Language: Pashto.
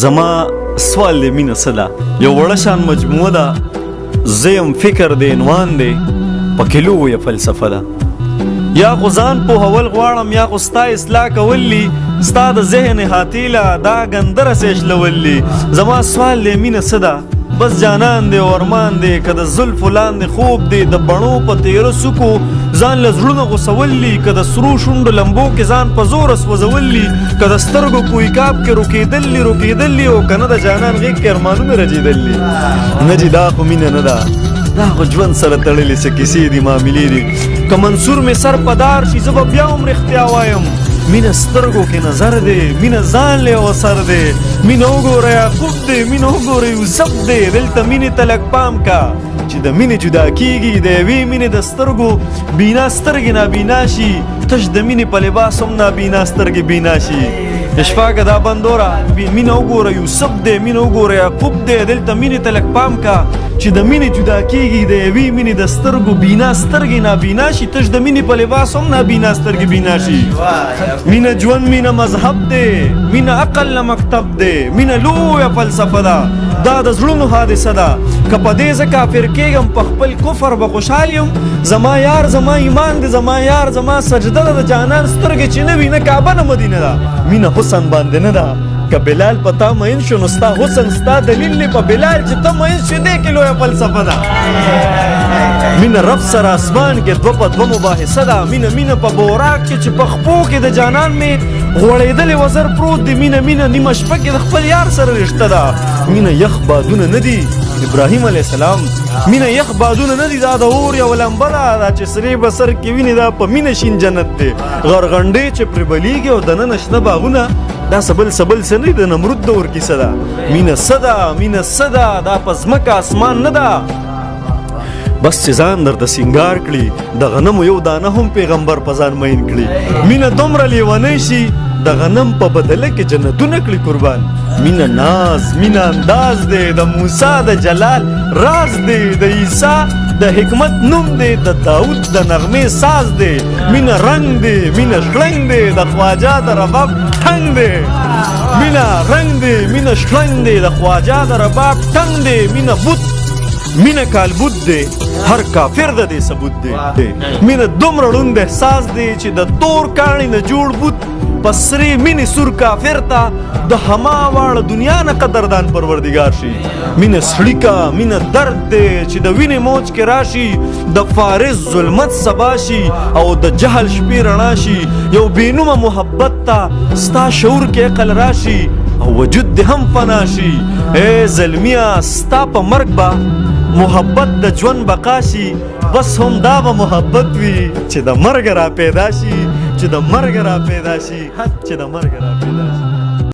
زما سوال دی مینه څه ده؟ یو وړه شان مجموعه ده، زیم فکر دی عنوان دی، پکې لویه فلسفه ده. یا خو ځان پوهول غواړم، یا خو ستا اصلاح کولی، ستا د ذهن حاتیله دا ګندره سیشلولی. زما سوال دی مینه څه ده؟ بس جانان دی ورمان دی، که د زلفو لاندې خوب دی، د بڼو په تیره سکو ځان له زړونه غوسولی، که د سرو شونډو لمبو کې ځان په زوره سوځولی، که د سترګو کویکاب کې روکېدلی او که نه د جانان غېږ کې ارمانونه رجېدلي. نه جي دا خو مینه نه ده، دا خو ژوند سره تړلې څه کیسې دي، معاملې دي. که منصور مې سر په دار شي زه به بیا هم رښتیا وایم. مینه سترګو کې نظر دی، مینه ځان لی وسر دی، مینه وګوره یعقوب دی، مینه وګوره یوسف دی. دلته مینې ته لږ پام کا چې د مینې جدا کېږي، د یوې مینې د سترګو بینا سترګې نابینا شي، تش د مینې په لباس هم نابینا سترګې بینا شي. اشفاقه دا بندوره مینه وګوره یوسف دی، مینه وګوره یعقوب دی. دلته مینې ته لږ پام کا چې د مینې جدا کېږي، د یوې مینې د سترګو بینا سترګې نابینا شي، تش د مینې په لباس هم نابینا سترګې بینا شي. مینه ژوند، مینه مذهب دی، مینه عقل نه مکتب دی، مینه لویه فلسفه ده، دا د زړونو حادثه ده. که په دې زه کافر کېږم په خپل کفر به خوشحال یم. زما یار زما ایمان دی، زما یار زما سجده ده، د جانان سترګې چې نه وي نه کعبه نه مدینه ده. مینه حسن باندې نه ده، که بلال په تا مین شو نو ستا حسن ستا دلیل دی په بلال چې ته مین شې، دې کې لویه فلسفه ده. مینه رب سره اسمان کې دوه په دوه مباحثه ده. مینه په بوراک کې چې په خپو کې د جانان مې غوړېدلې وزر پروت دی. مینه نیمه شپه کې د خپل یار سره رشته ده. مینه یخ بادونه نه دي ابراهیم علیه السلام، مینه یخ بادونه نه دي، دا د اور یو لمبه ده، دا چې سرې به سر کې ویني دا په مینه شین جنت دی. غرغنډې چې پرې بلیږي او دننه شنه باغونه، دا سبل څه نه دي، د نمرود دور کیسه ده. مینه څه ده، دا په ځمکه اسمان نه ده. بس چې ځان درته سینګار کړي، د غنمو یو دانه هم پیغمبر په ځان مین کړي. مینه دومره لیونی شي د غنم په بدله کې جنتونه کړي قربان. مینه ناز، مینه انداز دی، د موسی د جلال راز دی، د عیسی د حکمت نوم دی، د داود د نغمې ساز دی. مینه رنگ دی، مینه شلنګ دی، د خواجه د رباب ټنګ دی. مینه رنگ دی، مینه شلنګ دی، د خواجه د رباب ټنګ دی. مینه بوت، مینه کالبوت دی، هر کافر د دې ثبوت دی. مینه دومره ړوند احساس دی چې د تور کاڼي نه جوړ بوت پسرې مینې سور کافر ته د هما واړه دنیا نه قدردان پروردګار شي. مینه سړیکه، مینه درد دی چې د وینې موج کې راشي، د فارس ظلمت سبا شي او د جهل شپې رڼا شي. یو بېنومه محبت ته ستا شعور کې عقل راشي او وجود دې هم فنا شي. ای زلمیه ستا په مرګ به محبت د ژوند بقا شي. بس هم دا به محبت وي چې د مرګ را پیدا شي، چې د مرګ را پیدا شي.